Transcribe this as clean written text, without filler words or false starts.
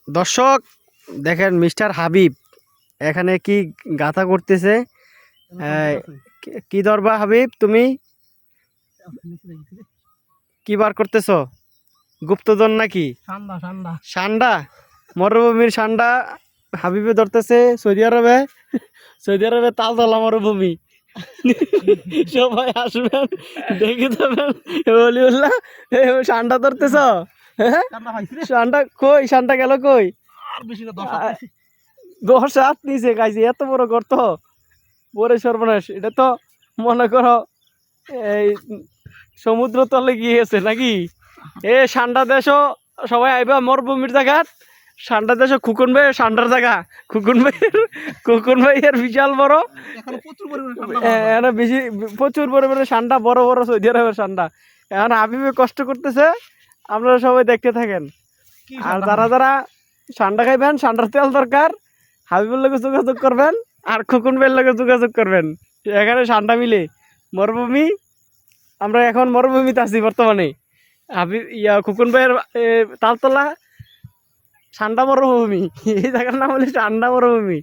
দর্শক দেখেন মিস্টার হাবিব এখানে কি গাথা করতেছে। কি ধরবা হাবিব, তুমি কি বার করতেছো? গুপ্তধন নাকি? সান্ডা, মরুভূমির সান্ডা হাবিবে ধরতেছে। সৌদি আরবে তালতলা মরুভূমি। সবাই আসবেন, দেখে যাবেন। বলিউল্লাহ সান্ডা ধরতেছ? সান্ডা কই? সান্ডা গেল কই? 10 হাত নিচে গাইছে, এত বড় গর্ত, পরে সর্বনাশ। এটা তো মনে করো এই সমুদ্র তলে গিয়েছে নাকি? এ সান্ডা দেশও সবাই আইবা মরুভূমির জায়গা। সান্ডা দেশ খুকুন ভাই সান্ডার জায়গা। খুকুন ভাইয়ের বিশাল বড়, বেশি প্রচুর পরিমাণে সান্ডা, বড় বড় সৌদি আরবের সান্ডা। এখন হাবিবে কষ্ট করতেছে, আপনারা সবাই দেখতে থাকেন। আর যারা যারা সান্ডা খাইবেন, সান্ডার তেল দরকার, হাবিবের লোকে যোগাযোগ করবেন আর খুকুন ভাইয়ের লোকে যোগাযোগ করবেন। এখানে সান্ডা মিলে মরুভূমি, আমরা এখন মরুভূমিতে আছি বর্তমানে। খুকুন ভাইয়ের তালতলা সান্ডা মরুভূমি, এই জায়গার নাম হলো সান্ডা মরুভূমি।